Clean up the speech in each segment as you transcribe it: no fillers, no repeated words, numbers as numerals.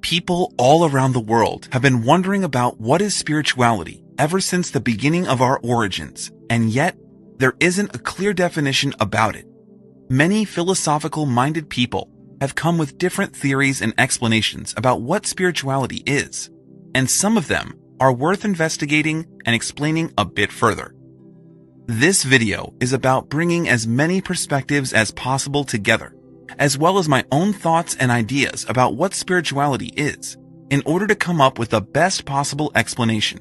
People all around the world have been wondering about what is spirituality ever since the beginning of our origins, and yet there isn't a clear definition about it. Many philosophical-minded people have come with different theories and explanations about what spirituality is, and some of them are worth investigating and explaining a bit further. This video is about bringing as many perspectives as possible together, as well as my own thoughts and ideas about what spirituality is, in order to come up with the best possible explanation.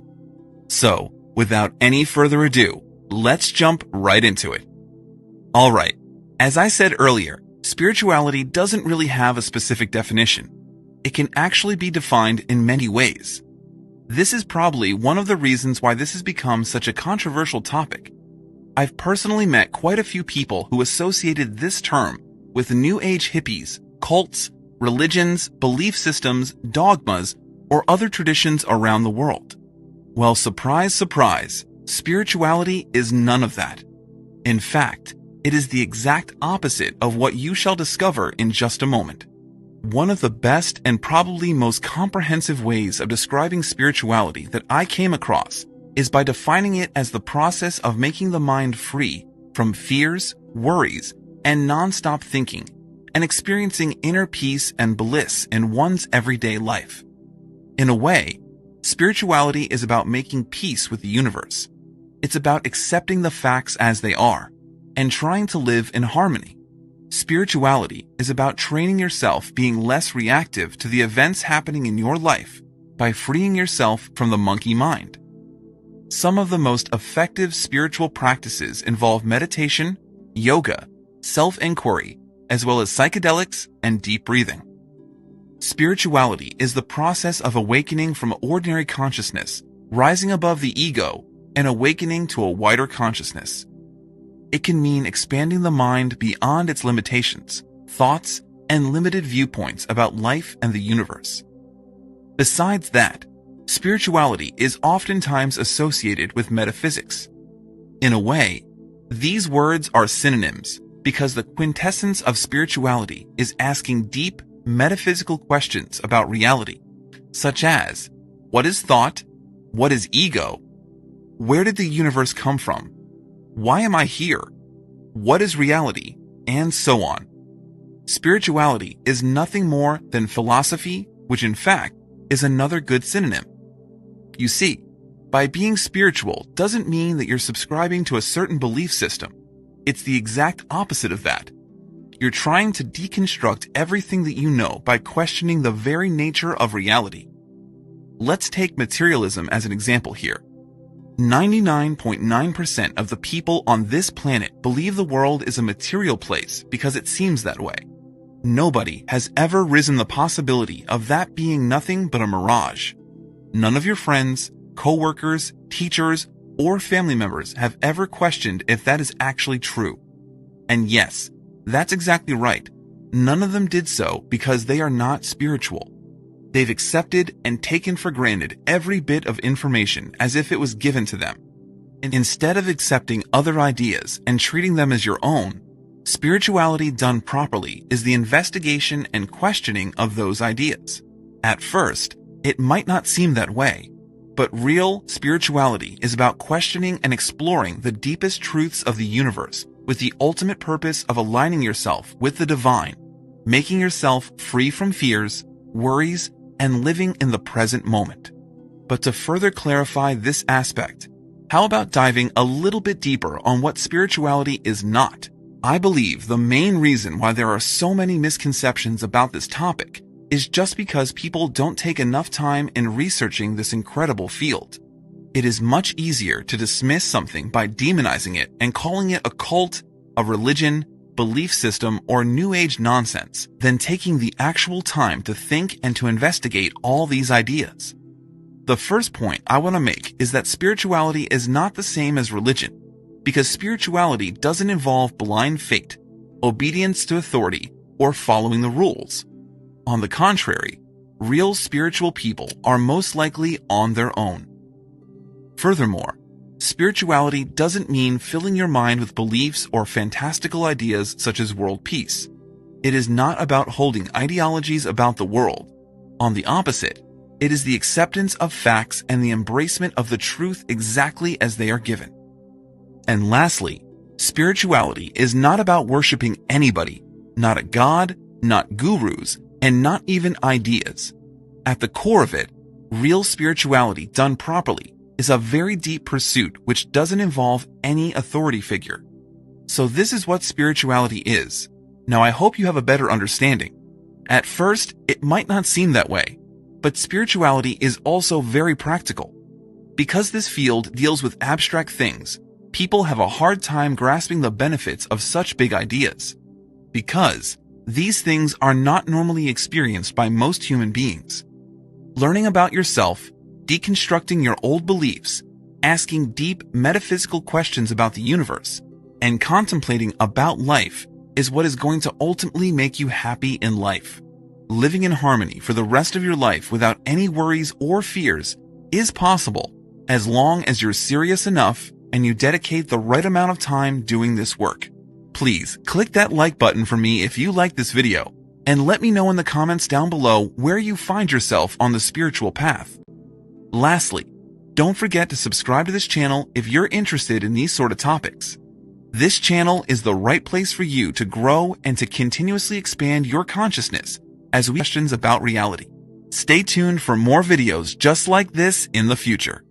So, without any further ado, let's jump right into it. Alright, as I said earlier, spirituality doesn't really have a specific definition. It can actually be defined in many ways. This is probably one of the reasons why this has become such a controversial topic. I've personally met quite a few people who associated this term with New Age hippies, cults, religions, belief systems, dogmas, or other traditions around the world. Well, surprise, surprise, spirituality is none of that. In fact, it is the exact opposite of what you shall discover in just a moment. One of the best and probably most comprehensive ways of describing spirituality that I came across is by defining it as the process of making the mind free from fears, worries, and non-stop thinking, and experiencing inner peace and bliss in one's everyday life. In a way, spirituality is about making peace with the universe. It's about accepting the facts as they are, and trying to live in harmony. Spirituality is about training yourself being less reactive to the events happening in your life by freeing yourself from the monkey mind. Some of the most effective spiritual practices involve meditation, yoga, self-inquiry, as well as psychedelics and deep breathing. Spirituality is the process of awakening from ordinary consciousness, rising above the ego, and awakening to a wider consciousness. It can mean expanding the mind beyond its limitations, thoughts, and limited viewpoints about life and the universe. Besides that, spirituality is oftentimes associated with metaphysics. In a way, these words are synonyms because the quintessence of spirituality is asking deep, metaphysical questions about reality, such as, what is thought? What is ego? Where did the universe come from? Why am I here? What is reality? And so on. Spirituality is nothing more than philosophy, which in fact is another good synonym. You see, by being spiritual doesn't mean that you're subscribing to a certain belief system. It's the exact opposite of that. You're trying to deconstruct everything that you know by questioning the very nature of reality. Let's take materialism as an example here. 99.9% of the people on this planet believe the world is a material place because it seems that way. Nobody has ever risen the possibility of that being nothing but a mirage. None of your friends, co-workers, teachers, or family members have ever questioned if that is actually true. And yes, that's exactly right. None of them did so because they are not spiritual. They've accepted and taken for granted every bit of information as if it was given to them. And instead of accepting other ideas and treating them as your own, spirituality done properly is the investigation and questioning of those ideas. At first, it might not seem that way, but real spirituality is about questioning and exploring the deepest truths of the universe with the ultimate purpose of aligning yourself with the divine, making yourself free from fears, worries, and living in the present moment. But to further clarify this aspect, how about diving a little bit deeper on what spirituality is not? I believe the main reason why there are so many misconceptions about this topic is just because people don't take enough time in researching this incredible field. It is much easier to dismiss something by demonizing it and calling it a cult, a religion, belief system, or New Age nonsense than taking the actual time to think and to investigate all these ideas. The first point I want to make is that spirituality is not the same as religion, because spirituality doesn't involve blind faith, obedience to authority, or following the rules. On the contrary, real spiritual people are most likely on their own. Furthermore, spirituality doesn't mean filling your mind with beliefs or fantastical ideas such as world peace. It is not about holding ideologies about the world. On the opposite, it is the acceptance of facts and the embracement of the truth exactly as they are given. And lastly, spirituality is not about worshiping anybody, not a god, not gurus, and not even ideas. At the core of it, real spirituality done properly is a very deep pursuit which doesn't involve any authority figure. So this is what spirituality is. Now I hope you have a better understanding. At first, it might not seem that way, but spirituality is also very practical. Because this field deals with abstract things, people have a hard time grasping the benefits of such big ideas. Because these things are not normally experienced by most human beings. Learning about yourself, deconstructing your old beliefs, asking deep metaphysical questions about the universe, and contemplating about life is what is going to ultimately make you happy in life. Living in harmony for the rest of your life without any worries or fears is possible as long as you're serious enough and you dedicate the right amount of time doing this work. Please click that like button for me if you like this video, and let me know in the comments down below where you find yourself on the spiritual path. Lastly, don't forget to subscribe to this channel if you're interested in these sort of topics. This channel is the right place for you to grow and to continuously expand your consciousness as we questions about reality. Stay tuned for more videos just like this in the future.